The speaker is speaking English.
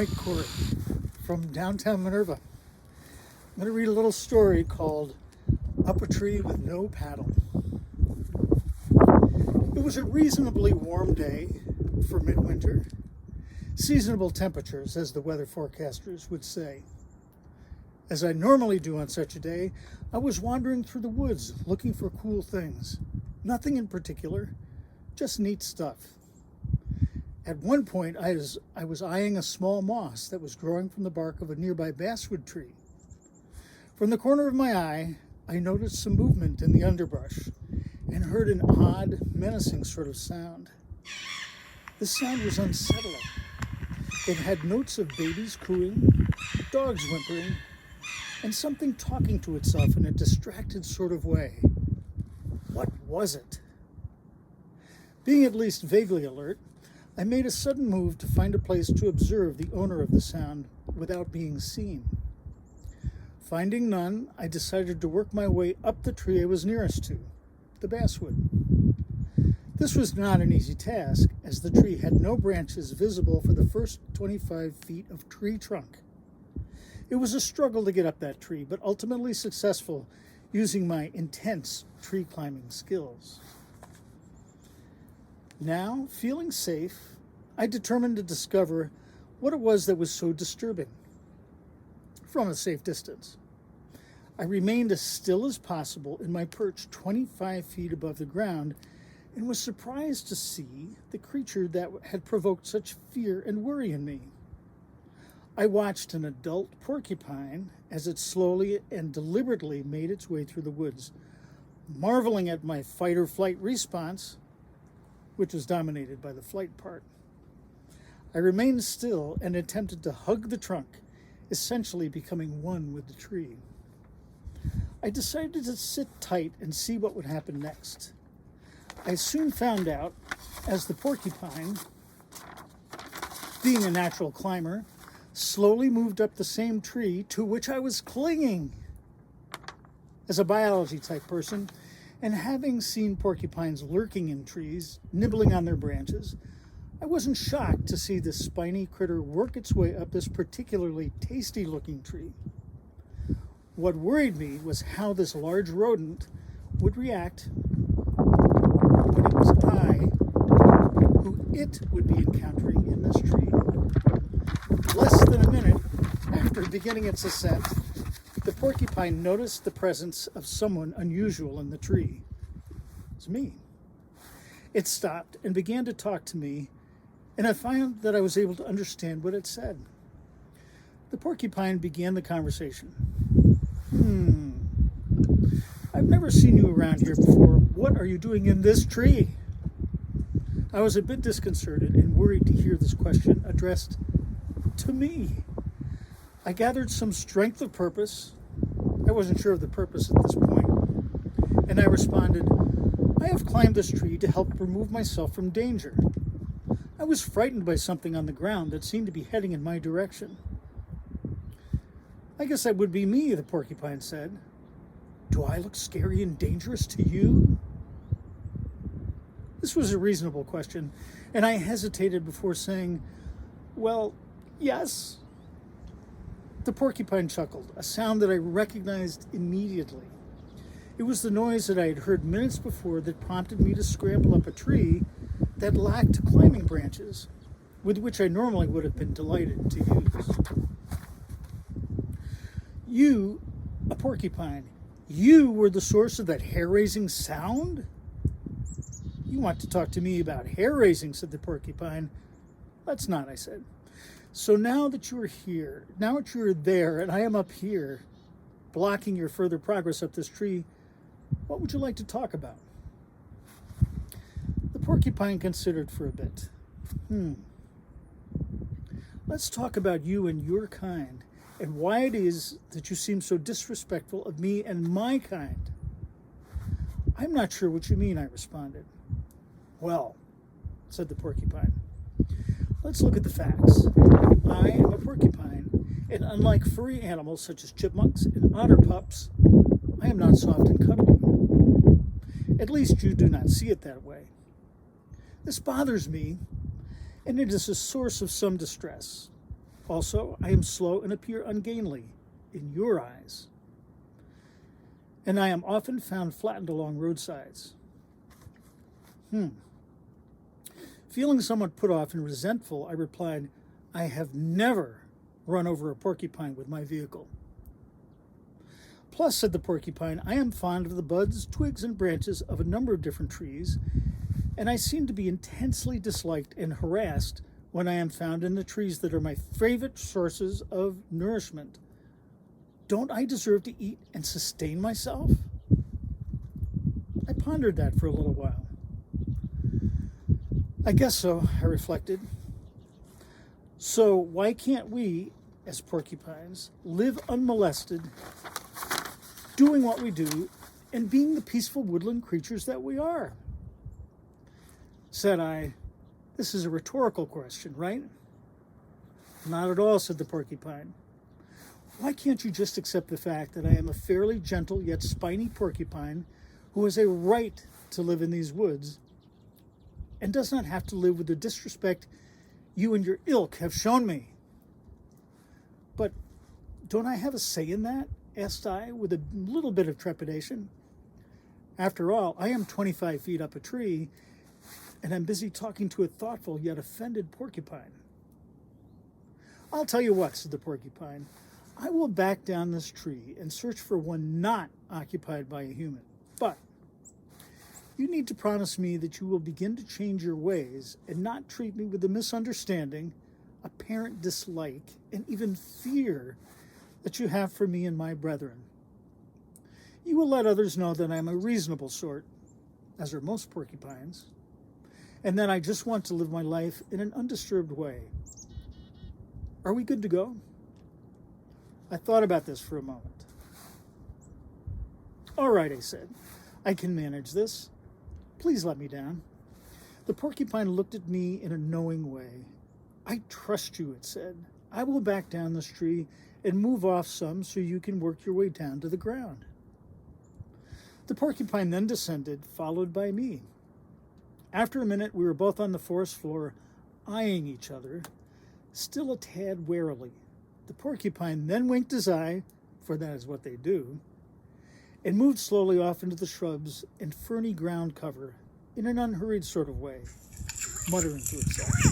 Mike Corey from downtown Minerva. I'm going to read a little story called Up a Tree with No Paddle. It was a reasonably warm day for midwinter. Seasonable temperatures, as the weather forecasters would say. As I normally do on such a day, I was wandering through the woods looking for cool things. Nothing in particular, just neat stuff. At one point, I was eyeing a small moss that was growing from the bark of a nearby basswood tree. From the corner of my eye, I noticed some movement in the underbrush and heard an odd, menacing sort of sound. The sound was unsettling. It had notes of babies cooing, dogs whimpering, and something talking to itself in a distracted sort of way. What was it? Being at least vaguely alert, I made a sudden move to find a place to observe the owner of the sound without being seen. Finding none, I decided to work my way up the tree I was nearest to, the basswood. This was not an easy task, as the tree had no branches visible for the first 25 feet of tree trunk. It was a struggle to get up that tree, but ultimately successful using my intense tree climbing skills. Now, feeling safe, I determined to discover what it was that was so disturbing from a safe distance. I remained as still as possible in my perch 25 feet above the ground and was surprised to see the creature that had provoked such fear and worry in me. I watched an adult porcupine as it slowly and deliberately made its way through the woods, marveling at my fight or flight response, which was dominated by the flight part. I remained still and attempted to hug the trunk, essentially becoming one with the tree. I decided to sit tight and see what would happen next. I soon found out, as the porcupine, being a natural climber, slowly moved up the same tree to which I was clinging. As a biology type person, and having seen porcupines lurking in trees, nibbling on their branches, I wasn't shocked to see this spiny critter work its way up this particularly tasty-looking tree. What worried me was how this large rodent would react when it was I who it would be encountering in this tree. Less than a minute after beginning its ascent, the porcupine noticed the presence of someone unusual in the tree. It was me. It stopped and began to talk to me, and I found that I was able to understand what it said. The porcupine began the conversation. I've never seen you around here before. What are you doing in this tree? I was a bit disconcerted and worried to hear this question addressed to me. I gathered some strength of purpose. I wasn't sure of the purpose at this point. And I responded, I have climbed this tree to help remove myself from danger. I was frightened by something on the ground that seemed to be heading in my direction. I guess that would be me, the porcupine said. Do I look scary and dangerous to you? This was a reasonable question, and I hesitated before saying, well, yes. The porcupine chuckled, a sound that I recognized immediately. It was the noise that I had heard minutes before that prompted me to scramble up a tree that lacked climbing branches, with which I normally would have been delighted to use. You, a porcupine, you were the source of that hair-raising sound? You want to talk to me about hair-raising, said the porcupine. Let's not, I said. So now that you are here, now that you are there, and I am up here, blocking your further progress up this tree, what would you like to talk about? The porcupine considered for a bit. Let's talk about you and your kind, and why it is that you seem so disrespectful of me and my kind. I'm not sure what you mean, I responded. Well, said the porcupine, let's look at the facts. I am a porcupine, and unlike furry animals such as chipmunks and otter pups, I am not soft and cuddly. At least you do not see it that way. This bothers me, and it is a source of some distress. Also, I am slow and appear ungainly in your eyes. And I am often found flattened along roadsides. Feeling somewhat put off and resentful, I replied, I have never run over a porcupine with my vehicle. Plus, said the porcupine, I am fond of the buds, twigs, and branches of a number of different trees, and I seem to be intensely disliked and harassed when I am found in the trees that are my favorite sources of nourishment. Don't I deserve to eat and sustain myself? I pondered that for a little while. I guess so, I reflected. So why can't we, as porcupines, live unmolested, doing what we do, and being the peaceful woodland creatures that we are? Said I, this is a rhetorical question, right? Not at all, said the porcupine. Why can't you just accept the fact that I am a fairly gentle yet spiny porcupine who has a right to live in these woods and does not have to live with the disrespect you and your ilk have shown me? But don't I have a say in that? Asked I with a little bit of trepidation. After all, I am 25 feet up a tree, and I'm busy talking to a thoughtful yet offended porcupine. I'll tell you what, said the porcupine. I will back down this tree and search for one not occupied by a human. But you need to promise me that you will begin to change your ways and not treat me with the misunderstanding, apparent dislike, and even fear that you have for me and my brethren. You will let others know that I am a reasonable sort, as are most porcupines, and that I just want to live my life in an undisturbed way. Are we good to go? I thought about this for a moment. All right, I said. I can manage this. Please let me down. The porcupine looked at me in a knowing way. I trust you, it said. I will back down this tree and move off some so you can work your way down to the ground. The porcupine then descended, followed by me. After a minute, we were both on the forest floor, eyeing each other, still a tad warily. The porcupine then winked his eye, for that is what they do, and moved slowly off into the shrubs and ferny ground cover in an unhurried sort of way, muttering to himself.